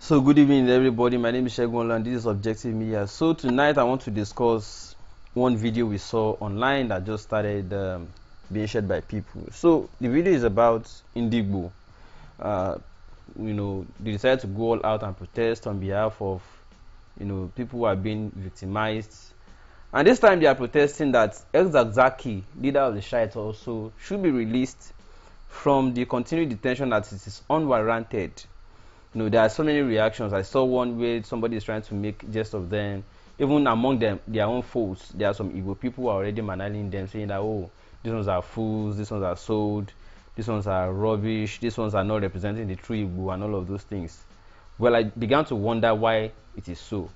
So good evening everybody, my name is Shegun and this is Objective Media. So tonight I want to discuss one video we saw online that just started being shared by people. So the video is about Ndi Igbo. They decided to go all out and protest on behalf of people who are being victimized, and this time they are protesting that Zakzaky, leader of the Shiites, also should be released from the continued detention that it is unwarranted. There are so many reactions. I saw one where somebody is trying to make jest of them. Even among them, their own foes, there are some Igbo people who are already managing them, saying that, oh, these ones are fools, these ones are sold, these ones are rubbish, these ones are not representing the true Igbo, and all of those things. Well, I began to wonder why it is so.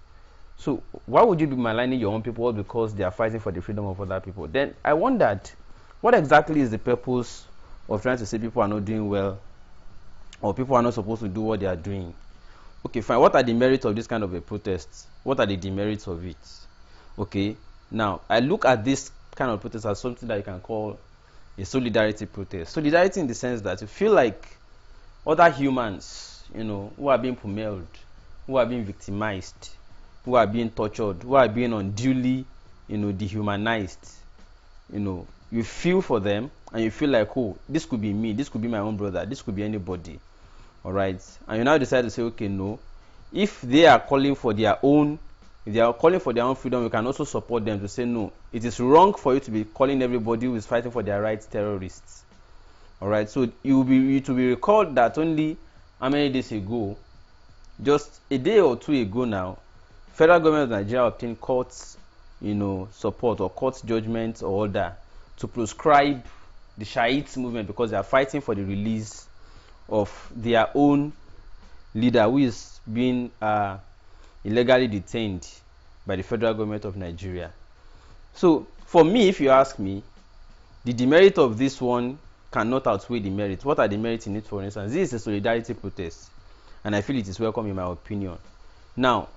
So why would you be maligning your own people because they are fighting for the freedom of other people? Then I wondered, what exactly is the purpose of trying to say people are not doing well, or people are not supposed to do what they are doing? Okay, fine. What are the merits of this kind of a protest? What are the demerits of it? Okay, now I look at this kind of protest as something that you can call a solidarity protest. Solidarity in the sense that you feel like other humans, who are being pummeled, who are being victimized, who are being tortured, who are being unduly, dehumanized, you feel for them and you feel like, oh, this could be me, this could be my own brother, this could be anybody. All right, and you now decide to say, okay, no, if they are calling for their own, freedom, we can also support them to say, no, it is wrong for you to be calling everybody who is fighting for their rights terrorists. All right, so it will be recalled that only how many days ago, just a day or two ago now, federal government of Nigeria obtained courts, support or court judgment or order to proscribe the Shiites movement because they are fighting for the release of their own leader who is being illegally detained by the federal government of Nigeria. So for me, if you ask me, the demerit of this one cannot outweigh the merit. What are the merits in it? For instance, this is a solidarity protest, and I feel it is welcome in my opinion. Now,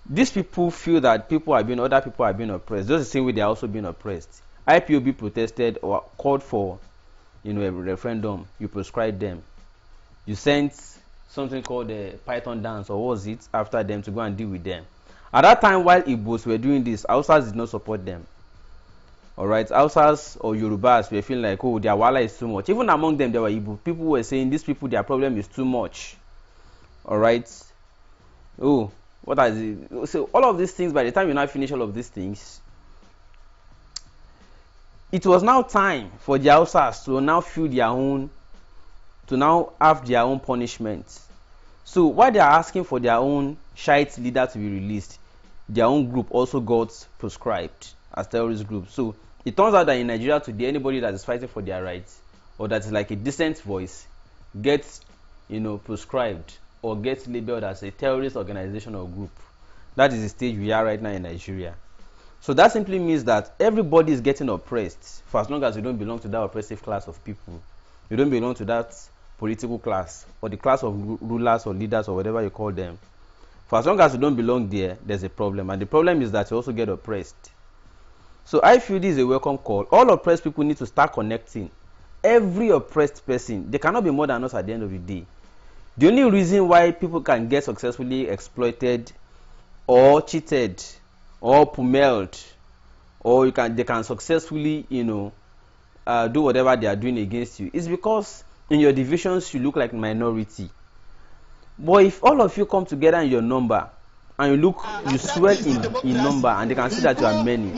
these people feel that other people are being oppressed, just the same way they are also being oppressed. IPOB protested or called for, a referendum. You proscribed them. You sent something called the Python dance, or what was it, after them to go and deal with them. At that time, while Igbos were doing this, Hausas did not support them. All right, Hausas or Yorubas were feeling like, oh, their wala is too much. Even among them, there were Igbo people who were saying, these people, their problem is too much. All right. Oh, what are the, so all of these things, by the time you now finish all of these things, it was now time for the Hausas to now feel their own, to now have their own punishment. So while they are asking for their own Shiite leader to be released, their own group also got proscribed as terrorist group. So it turns out that in Nigeria today, anybody that is fighting for their rights or that is like a decent voice gets proscribed or gets labeled as a terrorist organization or group. That is the stage we are right now in Nigeria. So that simply means that everybody is getting oppressed for as long as you don't belong to that oppressive class of people. You don't belong to that political class or the class of rulers or leaders or whatever you call them. For as long as you don't belong there, there's a problem, and the problem is that you also get oppressed. So I feel this is a welcome call. All oppressed people need to start connecting. Every oppressed person, they cannot be more than us at the end of the day. The only reason why people can get successfully exploited or cheated or pummeled, or they can successfully do whatever they are doing against you is because in your divisions you look like minority. But if all of you come together in your number and you swell in number, and they can see that you are many,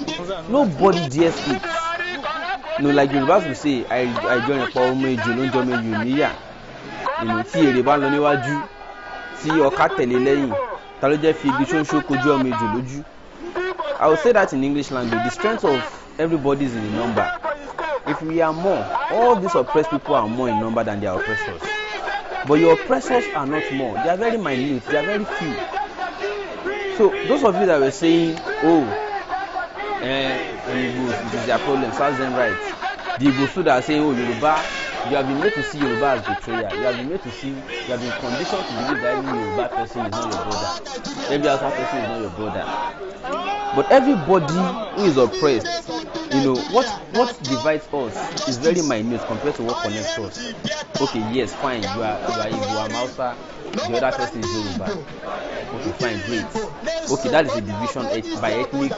nobody dares speak. Like Yorubas will say, I join a power major, don't join me, you tí èrè bá lọ níwájú, tí ọ̀ká tẹ̀lé lẹ́yìn, ta ló jẹ́ fi igi ṣóńṣó kojú ọmọ ejò lójú. I will say that in English language, the strength of everybody is in the number. If we are more, all these oppressed people are more in number than their oppressors. But your oppressors are not more. They are very minute. They are very few. So those of you that were saying, oh, the Igbos, it is their problem, serves them right. The Igbos that are saying, oh, Yoruba, you have been made to see Yoruba as betrayer. You have been conditioned to believe that every Yoruba person is not your brother. Every other person is not your brother. But everybody who is oppressed You know, what divides us is very minute compared to what connects us. Okay, yes, fine, you are Igbo, I'm Hausa, the other person is Yoruba. Okay, fine, great. Okay, that is a division by ethnic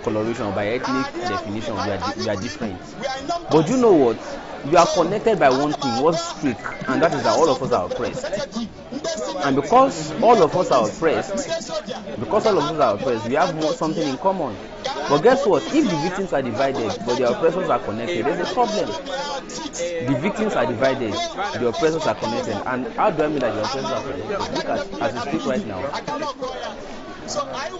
coloration, by ethnic definition. We are different. But you know what? We are connected by one thing, one streak, and that is that all of us are oppressed. And because all of us are oppressed, we have something in common. But guess what? If the victims are divided, but the oppressors are connected, there's a problem. The victims are divided, the oppressors are connected. And how do I mean that the oppressors are connected? Look at, as we speak right now,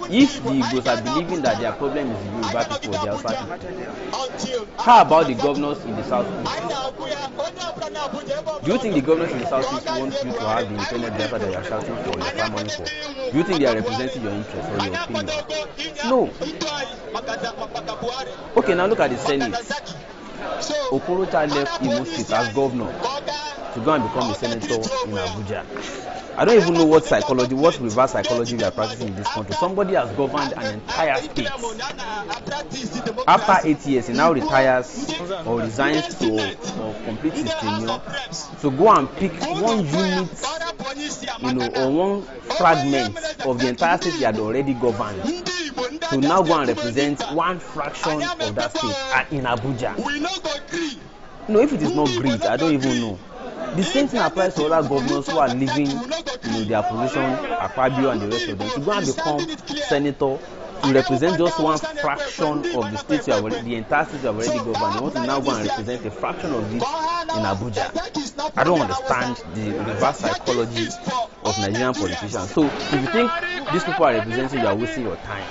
if the Igbos are believing that their problem is the Yoruba people, the Hausa people, how about the governors in the southeast? Do you think the governors in the southeast want you to have the independent Biafra that you are shouting for, your family for? Do you think they are representing your interest or your opinion? No. Okay, now look at the Senate. Okorocha left Imo State as governor to go and become a senator in Abuja. I don't even know what psychology, what reverse psychology we are practicing in this country. Somebody has governed an entire state. After 8 years, he now retires or resigns to or completes his tenure to go and pick one unit, you know, or one fragment of the entire state he had already governed to now go and represent one fraction of that state in Abuja. No, if it is not greed, I don't even know. The same thing applies to other governors who are leaving, you know, their position, Akpabio and the rest of them, to go and become senator to represent just one fraction of the state you have already, the entire state you have already governed. They want to now go and represent a fraction of it in Abuja. I don't understand the reverse psychology of Nigerian politicians. So if you think these people are representing you, are wasting your time.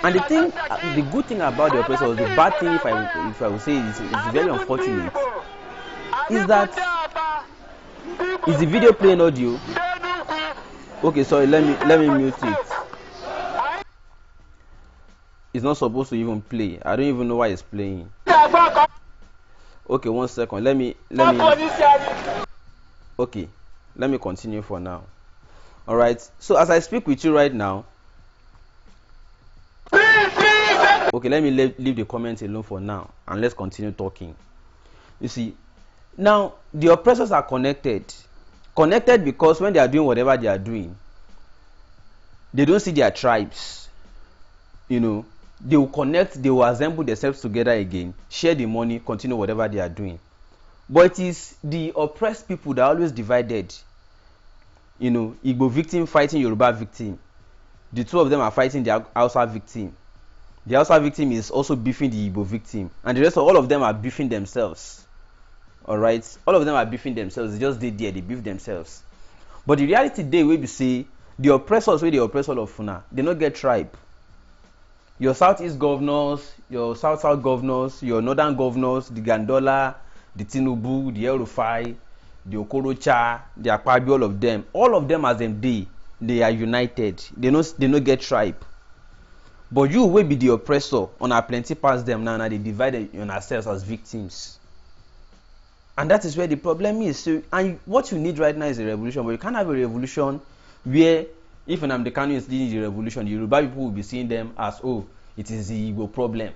And the good thing about the oppressor, the bad thing, if I would say, is very unfortunate, is that is the video playing audio? Okay, sorry, let me mute it. It's not supposed to even play. I don't even know why it's playing. Okay, 1 second. Let me okay, let me continue for now. All right, so as I speak with you right now, okay, let me leave the comments alone for now and let's continue talking. You see, now the oppressors are connected because when they are doing whatever they are doing, they don't see their tribes. You know, they will connect, they will assemble themselves together again, share the money, continue whatever they are doing. But it is the oppressed people that are always divided. You know, Igbo victim fighting Yoruba victim. The two of them are fighting the Hausa victim. The Hausa victim is also beefing the Igbo victim, and the rest of all of them are beefing themselves. All right, all of them are beefing themselves. They just did there, they beef themselves. But the reality day wey be say the oppressors wey the oppressor of Funa, they not get tribe. Your southeast governors, your south governors, your northern governors, the Gandola, the Tinubu, the El-Rufai, the Okorocha, the Akpabio, all of them as them they are united. They no get tribe. But you will be the oppressor on our plenty past them now, and they divide on ourselves as victims. And that is where the problem is. So, and what you need right now is a revolution, but you can't have a revolution where if Nnamdi Kanu is leading the revolution, the Yoruba people will be seeing them as, oh, it is the Igbo problem.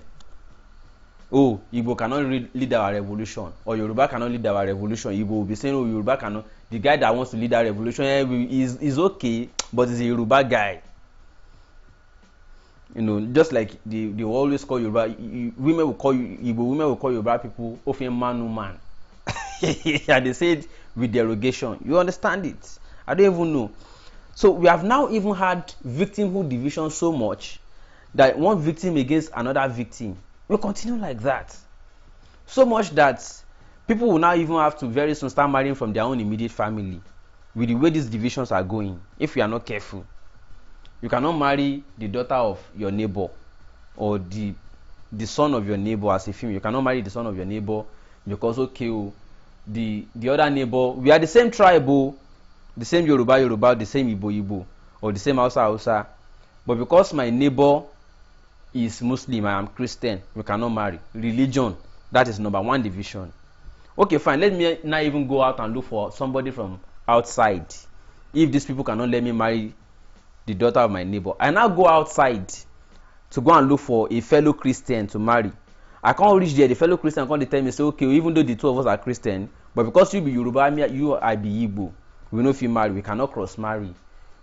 Oh, Igbo cannot lead our revolution, or Yoruba cannot lead our revolution. Igbo will be saying, oh, Yoruba cannot. The guy that wants to lead our revolution is okay, but he's a Yoruba guy. You know, just like they always call Yoruba, women will call Igbo women will call Yoruba people often man. And they say it with derogation. You understand it? I don't even know. So we have now even had victimhood division so much that one victim against another victim will continue like that. So much that people will now even have to very soon start marrying from their own immediate family with the way these divisions are going, if we are not careful. You cannot marry the daughter of your neighbor or the son of your neighbor as a female. You cannot marry the son of your neighbor because, okay, the other neighbor, we are the same tribe, the same Yoruba, the same Igbo, or the same Hausa. But because my neighbor is Muslim, I am Christian, we cannot marry. Religion, that is number one division. Okay, fine, let me not even go out and look for somebody from outside. If these people cannot let me marry the daughter of my neighbor, I now go outside to go and look for a fellow Christian to marry. I can't reach there. The fellow Christian can't tell me, say, okay, even though the two of us are Christian, but because you be Yoruba, you I be Igbo, we know if you marry, we cannot cross marry.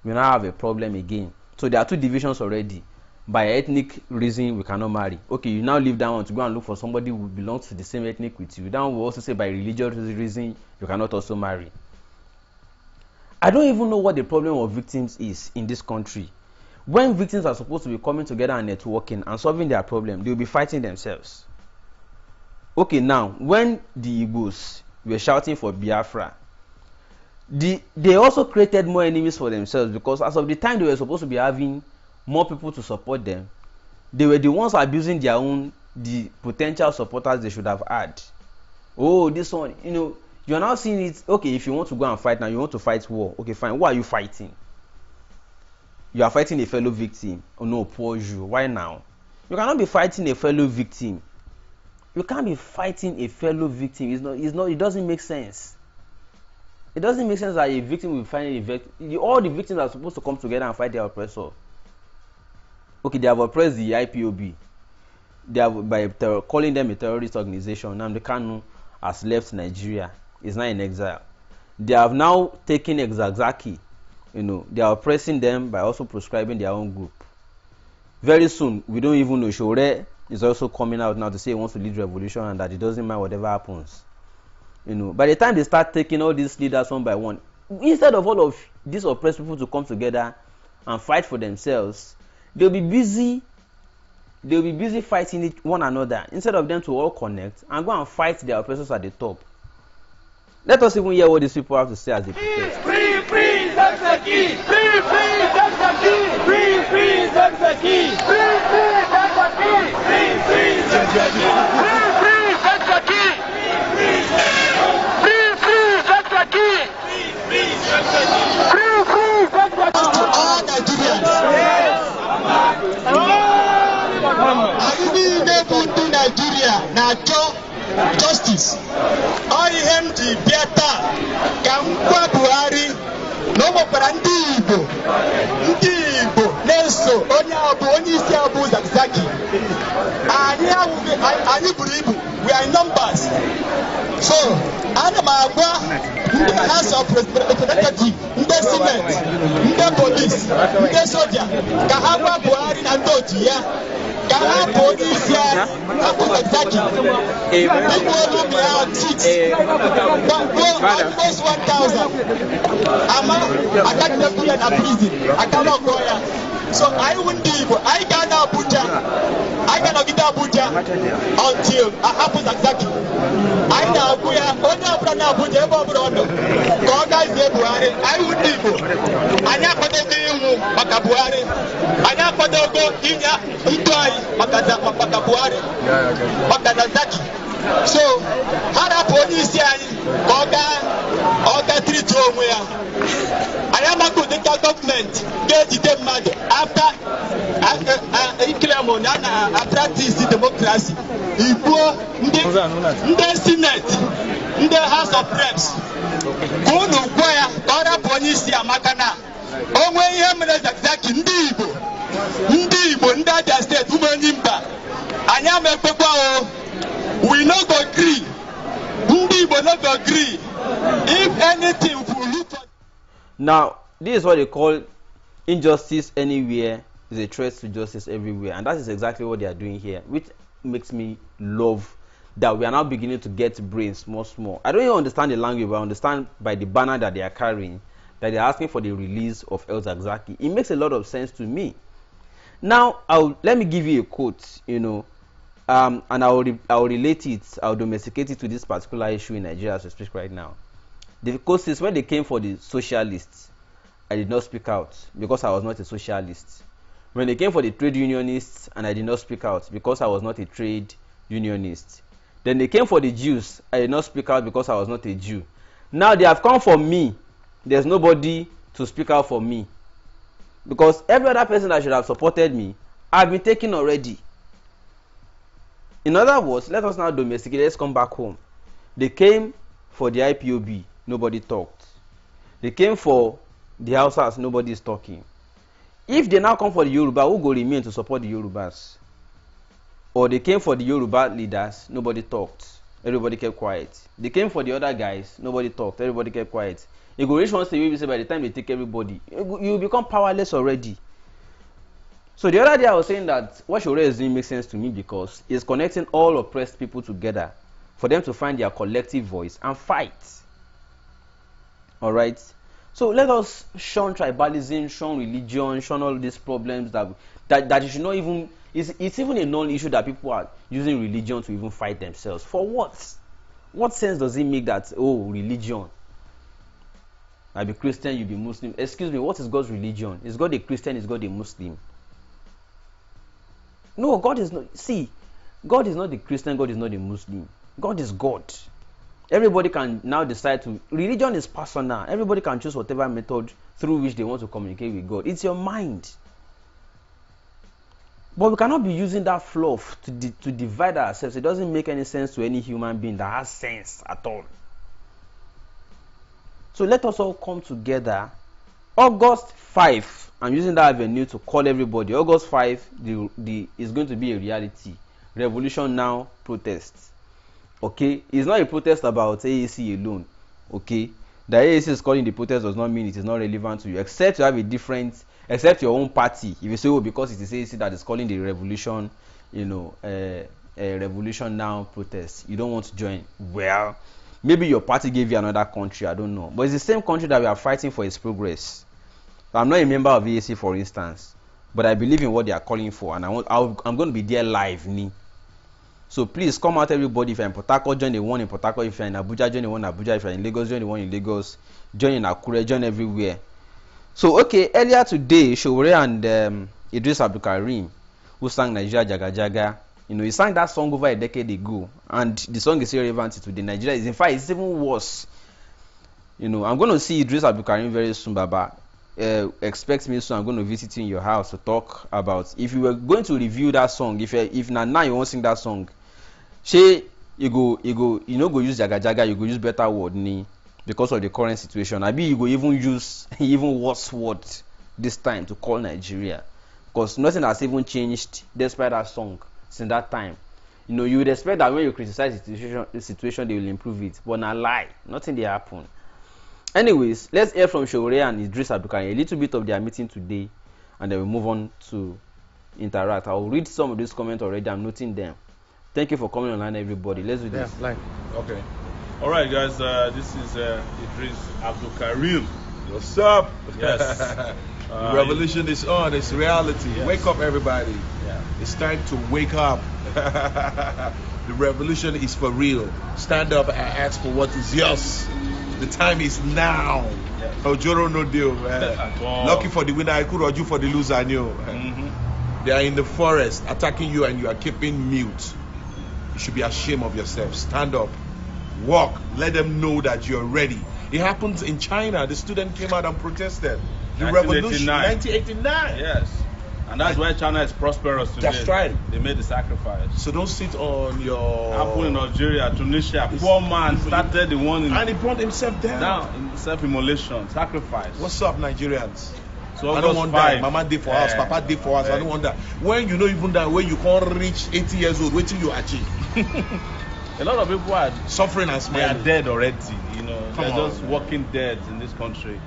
We now have a problem again. So there are two divisions already. By ethnic reason, we cannot marry. Okay, you now leave that one to go and look for somebody who belongs to the same ethnic with you. That one will also say by religious reason, you cannot also marry. I don't even know what the problem of victims is in this country. When victims are supposed to be coming together and networking and solving their problem, they will be fighting themselves. Okay, now, when the Igbos were shouting for Biafra, they also created more enemies for themselves, because as of the time they were supposed to be having more people to support them, they were the ones abusing the potential supporters they should have had. Oh, this one, you're now seeing it. Okay, if you want to go and fight now, you want to fight war. Okay, fine. Why are you fighting? You are fighting a fellow victim. Oh no, poor you. Why now? You cannot be fighting a fellow victim. You can't be fighting a fellow victim. It doesn't make sense. It doesn't make sense that a victim will find a victim. All the victims are supposed to come together and fight their oppressor. Okay, they have oppressed the IPOB. They have, by calling them a terrorist organization. Nnamdi Kanu has left Nigeria. He's now in exile. They have now taken Zakzaky. They are oppressing them by also prescribing their own group. Very soon, we don't even know. Shore is also coming out now to say he wants to lead revolution and that it doesn't mind whatever happens. By the time they start taking all these leaders one by one, instead of all of these oppressed people to come together and fight for themselves, they'll be busy fighting one another instead of them to all connect and go and fight their oppressors at the top. Let us even hear what these people have to say as they protest. Free, free, Zakzaky! Free, free, Zakzaky! Free, free, Zakzaky! Free, free, Zakzaky! Free, free, Zakzaky! Free, free, Zakzaky! Free, free, Zakzaky! Free, free, Zakzaky! To all Nigerians, anyị niile bụ ndị Nigeria na-achọ justice. Ọ ihe m ji bịa taa ka m gwa Buhari na ọ nwekwara ndị Igbo na-eso onye isi abụ Zakzaky. Anyị buru ibu, we are in numbers. So ana m agwa ndị House of Representatives, ndị Senate, ndị Police, ndị Soja ka ha gwa Buhari na ndị otu ya ka ha bụ onye isi abụ Zakzaky. Igbo olu mi ha seats almost 1,000. Attack them in a prison. I cannot go here. So I won't do it. I cannot Abuja. I cannot get Abuja until I happen Zakzaky. I know Abuja. Only Abuja. Abuja. God guys there Buhari. I won't do it. I know what they do. Maka Buhari. I know what they go. Inya Itoi. Maka Buhari. Maka Zakzaky. So hara police Oga treat onwe ya. I am a good government get the mad after practice democracy. Igbo ndị Senate, ndị House of Reps. Unu gwa ya hara police amaka na onwe ihe mere Zakzaky ndị Igbo ndị Abia State umenyi mba. Anyị amekpekwa o. We not go agree. Ndi Igbo not go agree. If anything, we will look for. Now, this is what they call injustice anywhere is a threat to justice everywhere, and that is exactly what they are doing here, which makes me love that we are now beginning to get brains small. I don't even understand the language, but I understand by the banner that they are carrying that they are asking for the release of Zakzaky. It makes a lot of sense to me. Now, let me give you a quote, and I'll relate it, I'll domesticate it to this particular issue in Nigeria as we speak right now. The quote says, when they came for the socialists, I did not speak out because I was not a socialist. When they came for the trade unionists, and I did not speak out because I was not a trade unionist. Then they came for the Jews, I did not speak out because I was not a Jew. Now they have come for me, there's nobody to speak out for me. Because every other person that should have supported me, I've been taken already. In other words, let us now domesticate, let's come back home. They came for the IPOB, nobody talked. They came for the Hausas, nobody is talking. If they now come for the Yoruba, who go remain to support the Yorubas? Or they came for the Yoruba leaders, nobody talked. Everybody kept quiet. They came for the other guys, nobody talked. Everybody kept quiet. You go reach one stage where you say by the time they take everybody, you become powerless already. So the other day I was saying that what Shore is doing makes sense to me because it's connecting all oppressed people together for them to find their collective voice and fight. Alright? So let us shun tribalism, shun religion, shun all these problems that you should not even... It's even a non-issue that people are using religion to even fight themselves. For what? What sense does it make that, oh, religion? I be Christian, you be Muslim. Excuse me, what is God's religion? Is God a Christian? Is God a Muslim? No, God is not. See, God is not the Christian, God is not a Muslim. God is God. Everybody can now decide to... Religion is personal. Everybody can choose whatever method through which they want to communicate with God. It's your mind. But we cannot be using that fluff to divide ourselves. It doesn't make any sense to any human being that has sense at all. So let us all come together. August 5, I'm using that avenue to call everybody. August 5 is going to be a reality. Revolution Now protest. Okay? It's not a protest about AAC alone. Okay? The AAC is calling the protest does not mean it is not relevant to you. Except you have a different... Except your own party. If you say, oh, because it is AAC that is calling the revolution, Revolution Now protest, you don't want to join. Well, maybe your party gave you another country, I don't know. But it's the same country that we are fighting for its progress. I'm not a member of AAC, for instance, but I believe in what they are calling for, and I'm going to be there live. So please come out, everybody. If you're in Port Harcourt, join the one in Port Harcourt. If you're in Abuja, join the one in Abuja. If you're in Lagos, join the one in Lagos. Join in Akure, join everywhere. So, okay, earlier today, Shore and Idris Abdulkarim, who sang Nigeria Jaga Jaga, he sang that song over a decade ago, and the song is still relevant today. Nigeria is, in fact, it's even worse. I'm going to see Idris Abdulkarim very soon, Baba. Expect me soon. I'm going to visit you in your house to talk about, if you were going to review that song, if now you won't sing that song, you go use Jaga Jaga, you go use better word, because of the current situation. I mean, you go even use even worse word this time to call Nigeria, because nothing has even changed despite that song since that time. You would expect that when you criticize the situation, they will improve it, but not lie. Nothing they happen. Anyways, let's hear from Shore and Idris Abdulkarim a little bit of their meeting today, and then we'll move on to interact. I'll read some of these comments already. I'm noting them. Thank you for coming online, everybody. Let's do this. Yeah, Okay. All right, guys. This is Idris Abdulkarim. What's up? Yes. The revolution is on. It's reality. Yes. Wake up, everybody. Yeah. It's time to wake up. The revolution is for real. Stand up and ask for what is yours. The time is now. Yes. Ojoro no deal. Lucky for the winner, I could roju for the loser. They are in the forest attacking you, and you are keeping mute. You should be ashamed of yourself. Stand up. Walk. Let them know that you're ready. It happens in China. The student came out and protested. The revolution, 1989. Yes. And that's why China is prosperous today. That's right. They made the sacrifice. So don't sit on your... Apple in Algeria, Tunisia. Poor man started the one in... And he brought himself down. In self-immolation, sacrifice. What's up, Nigerians? So I don't want that. Mama did for us, Papa did for us. I don't want that. When you know even that, when you can't reach 80 years old, wait till you achieve. A lot of people are suffering and smiling. They are dead already. They're just walking dead in this country.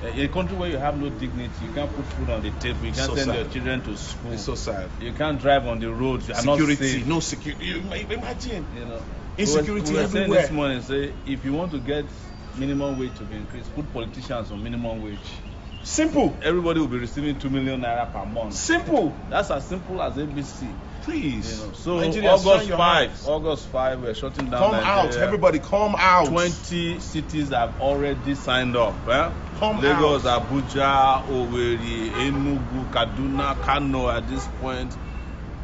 In a country where you have no dignity, you can't put food on the table, you can't send your children to school. It's so sad. You can't drive on the roads. You are not safe. No security. Imagine. Insecurity we were everywhere. Saying this morning, say if you want to get minimum wage to be increased, put politicians on minimum wage. Simple. Everybody will be receiving 2 million naira per month. Simple. That's as simple as ABC. Please. So Nigeria, August 5, we're shutting down. Come Nigeria. out, everybody, come out. 20 cities have already signed up. Come Lagos, out. Abuja, Owerri, Enugu, Kaduna, Kano at this point,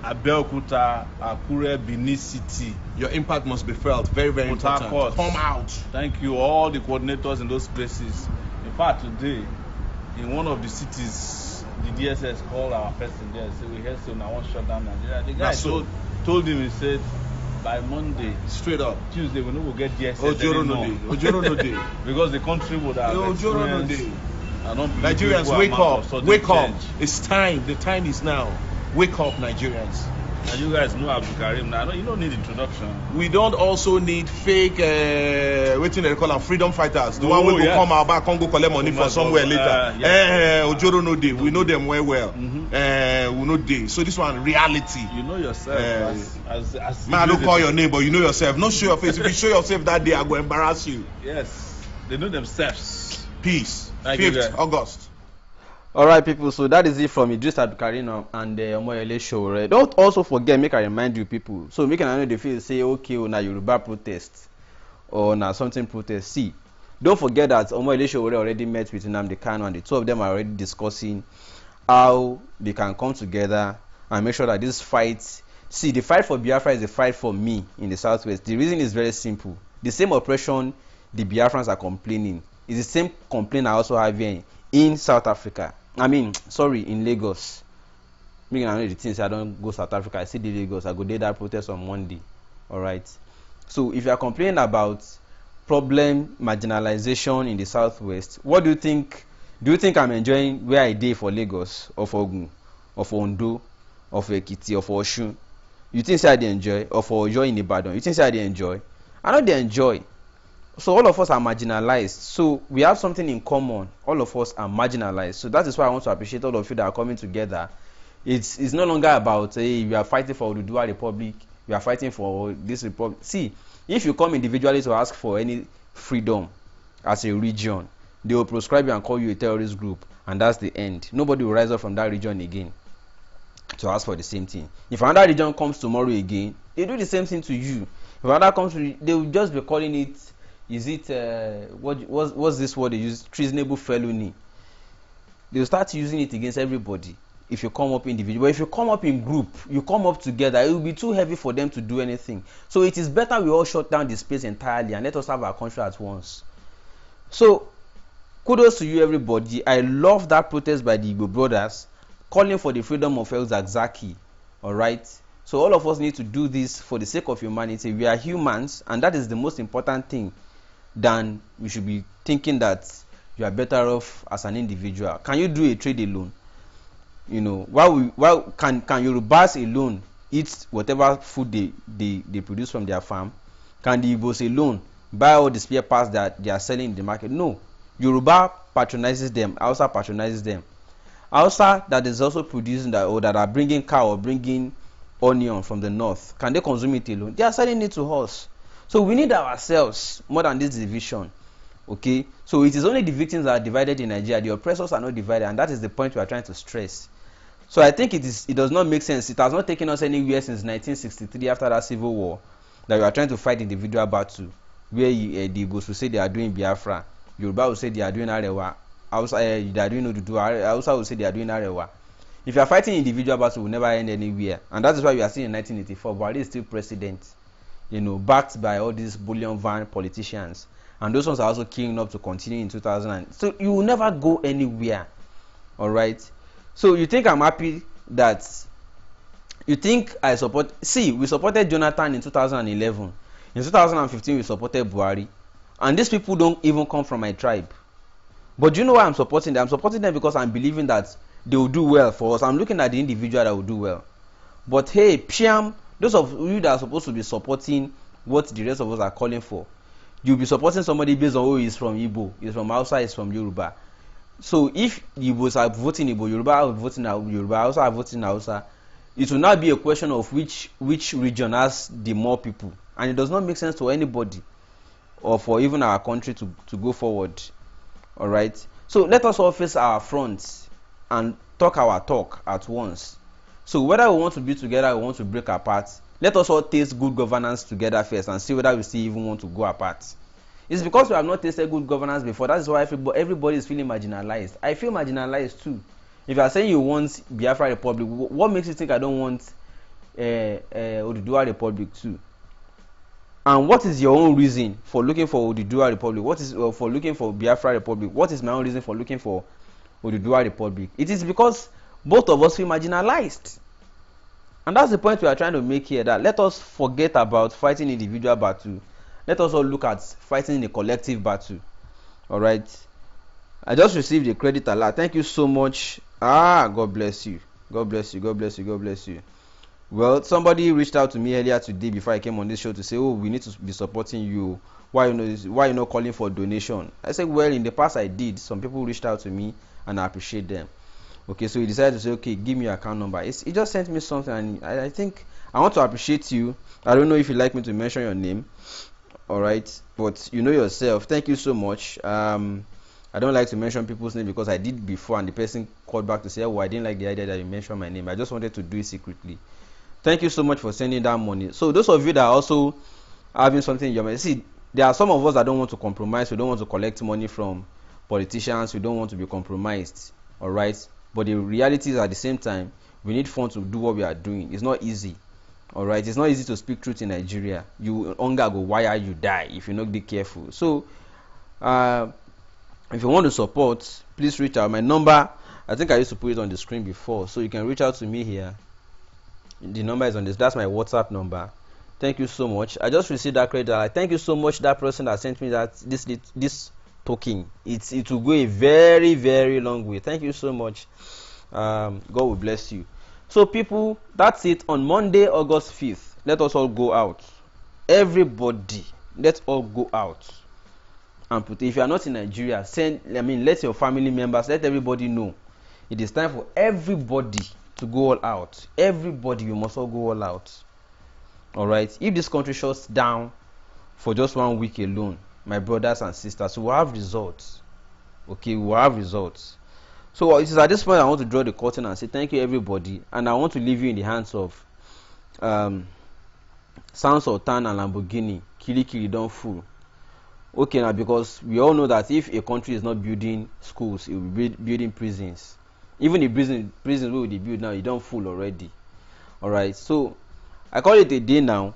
Abeokuta, Akure, Benin City. Your impact must be felt. Very, very important. Come out. Thank you, all the coordinators in those places. In fact, today, in one of the cities, the DSS called our person there and said, we heard so now one shut down Nigeria. The guy told him, he said, by Monday, straight up, Tuesday, we know we'll get DSS Ojoro no day. because the country would have experienced I don't believe Nigerians, equal wake amount up. of sudden Wake up. change. It's time. The time is now. Wake up, Nigerians. And you guys know Abdul Karim now. You don't need introduction. We don't also need fake, what they call them, freedom fighters. The one Oh, we go yes. come out back and go collect money Oh, for my somewhere God. later. Yes. Ojoro no day. We know them well. Mhm. We know day. So this one, reality. You know yourself as Man, I don't call your name, but you know yourself. Not show your face. If you show yourself that day, I go embarrass you. Yes, they know themselves. Peace. Thank you, 5th guys. August. All right, people. So that is it from Idris Abdulkarim and the Omoyele show. Right? Don't also forget. Make I remind you, people. So make I know the feel say okay, na Yoruba protest or na something protest. See, don't forget that Omoyele show already met with Nnamdi Kanu, and the two of them are already discussing how they can come together and make sure that this fight. See, the fight for Biafra is a fight for me in the southwest. The reason is very simple. The same oppression the Biafrans are complaining is the same complaint I also have here in South Africa. In Lagos. Me and the things I don't go South Africa. I see the Lagos. I go there that protest on Monday. All right. So if you are complaining about problem marginalization in the southwest, what do you think? Do you think I'm enjoying where I did for Lagos, or for Ogun, or for Ondo, or for Ekiti, or for Osun? You think say I dey enjoy, or for Oyo in Ibadan? You think say I dey enjoy? I know they enjoy. So all of us are marginalized. So we have something in common. All of us are marginalized. So that is why I want to appreciate all of you that are coming together. It's no longer about hey, we are fighting for Oduduwa Republic, we are fighting for this republic. See, if you come individually to ask for any freedom as a region, they will proscribe you and call you a terrorist group, and that's the end. Nobody will rise up from that region again to ask for the same thing. If another region comes tomorrow again, they do the same thing to you. If another comes to, they will just be calling it, is it what's this word they use? Treasonable felony. They will start using it against everybody. If you come up individually, but if you come up in group, you come up together, it will be too heavy for them to do anything. So it is better we all shut down the space entirely and let us have our country at once. So kudos to you, everybody. I love that protest by the Igbo brothers calling for the freedom of Zakzaky. All right. So all of us need to do this for the sake of humanity. We are humans, and that is the most important thing. Than we should be thinking that you are better off as an individual. Can you do a trade alone? You know, why can Yorubas alone eat whatever food they produce from their farm? Can the Igbos alone buy all the spare parts that they are selling in the market? No. Yoruba patronizes them. Hausa patronizes them. Hausa that is also producing that, or that are bringing cow or bringing onion from the north, can they consume it alone? They are selling it to us. So we need ourselves more than this division. Okay, so it is only the victims that are divided in Nigeria. The oppressors are not divided, and that is the point we are trying to stress. So I think it does not make sense. It has not taken us anywhere since 1963, after that civil war, that we are trying to fight individual battle, where the Igbos will say they are doing Biafra, Yoruba will say they are doing Arewa, Hausa they are doing Oduduwa, Hausa will say they are doing Arewa. If you are fighting individual battle, it will never end anywhere, and that is why we are still in 1984. Buhari is still president, you know, backed by all these bullion van politicians, and those ones are also queuing up to continue in 2000. So you will never go anywhere. All right. So you think I'm happy that you think I support? See, we supported Jonathan in 2011. In 2015, we supported Buhari, and these people don't even come from my tribe. But do you know why I'm supporting them? I'm supporting them because I'm believing that they will do well for us. I'm looking at the individual that will do well. But hey, Piam, those of you that are supposed to be supporting what the rest of us are calling for, you'll be supporting somebody based on who is from Igbo, is from Hausa, is from Yoruba. So if Igbos are voting Igbo, Yoruba are voting Yoruba, Hausa are voting Hausa, it will not be a question of which region has the more people, and it does not make sense to anybody or for even our country to go forward. All right. So let us all face our fronts and talk our talk at once. So whether we want to be together or we want to break apart, let us all taste good governance together first and see whether we still even want to go apart. It's because we have not tasted good governance before. That is why everybody is feeling marginalized. I feel marginalized too. If you are saying you want Biafra Republic, what makes you think I don't want Oduduwa Republic too? And what is your own reason for looking for Oduduwa Republic? What is for looking for Biafra Republic? What is my own reason for looking for Oduduwa Republic? It is because both of us feel marginalized. And that's the point we are trying to make here, that let us forget about fighting individual battle. Let us all look at fighting in a collective battle. All right. I just received a credit alert. Thank you so much. God bless you. God bless you. God bless you. God bless you. Well, somebody reached out to me earlier today before I came on this show to say, "Oh, we need to be supporting you. Why you not calling for donation?" I said, "Well, in the past I did. Some people reached out to me, and I appreciate them." Okay, so he decided to say, "Okay, give me your account number." He just sent me something, and I think I want to appreciate you. I don't know if you'd like me to mention your name, all right, but you know yourself. Thank you so much. I don't like to mention people's name because I did before, and the person called back to say, "Oh, I didn't like the idea that you mentioned my name. I just wanted to do it secretly." Thank you so much for sending that money. So those of you that are also having something in your mind, see, there are some of us that don't want to compromise. We don't want to collect money from politicians. We don't want to be compromised, all right. But the reality is, at the same time, we need funds to do what we are doing. It's not easy, all right. It's not easy to speak truth in Nigeria. You hunger go wire, you die if you not be careful. So if you want to support, please reach out. My number, I think I used to put it on the screen before, so you can reach out to me here. The number is on this. That's my WhatsApp number. Thank you so much. I just received that credit. Thank you so much, that person that sent me that this token. It will go a very, very long way. Thank you so much. God will bless you. So people, that's it. On Monday, August 5th, let us all go out. Everybody, let's all go out. And if you are not in Nigeria, let your family members, let everybody know. It is time for everybody to go all out. Everybody, you must all go all out. All right. If this country shuts down for just 1 week alone, my brothers and sisters, we will have results. Okay, we will have results. So it is at this point I want to draw the curtain and say thank you, everybody, and I want to leave you in the hands of Sound Sultan and Lamborghini. Kili don't fool. Okay, now, because we all know that if a country is not building schools, it will be building prisons. Even the prisons will be built now, you don't fool already. All right, so I call it a day now.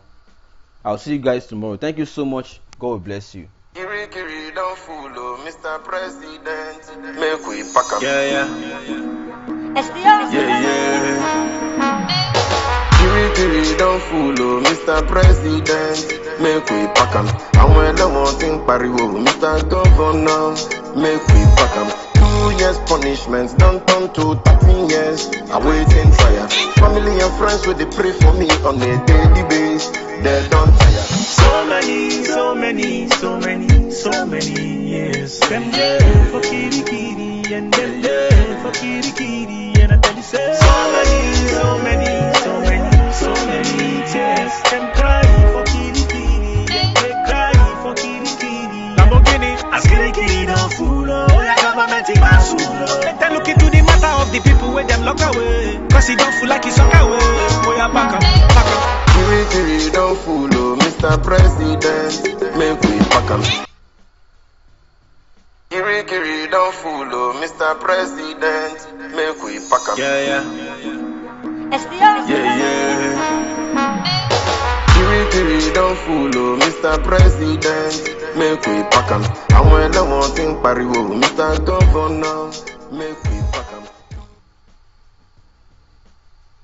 I'll see you guys tomorrow. Thank you so much. God will bless you. Kiri don't fool, Mr. President. Make we pack up. Yeah. Kiri don't fool, Mr. President. Make we pack 'em. And when I want to pariwo, Mr. Governor, make we pack 'em. 2 years punishments don't turn to 13 years. Awaiting trial. Family and friends will they pray for me on a daily basis. They don't tire. So many years. Them there for kiri and them there for kiri and I tell you say so many tears. Them cry for kiri, they cry for kiri. Lamborghini, as kiri don't fool. Government in Masulo. Let them look into the matter of the people where them lock away. Cause he don't fool like he's lock away. Boy, I back up. Kiri don't fool, Mr. President. Make we pack 'em. Kiri don't fool, Mr. President. Make we pack 'em. Yeah. Kiri don't fool, Mr. President. Make we pack 'em. And when I want to pariwo, Mr. Governor, make we pack 'em.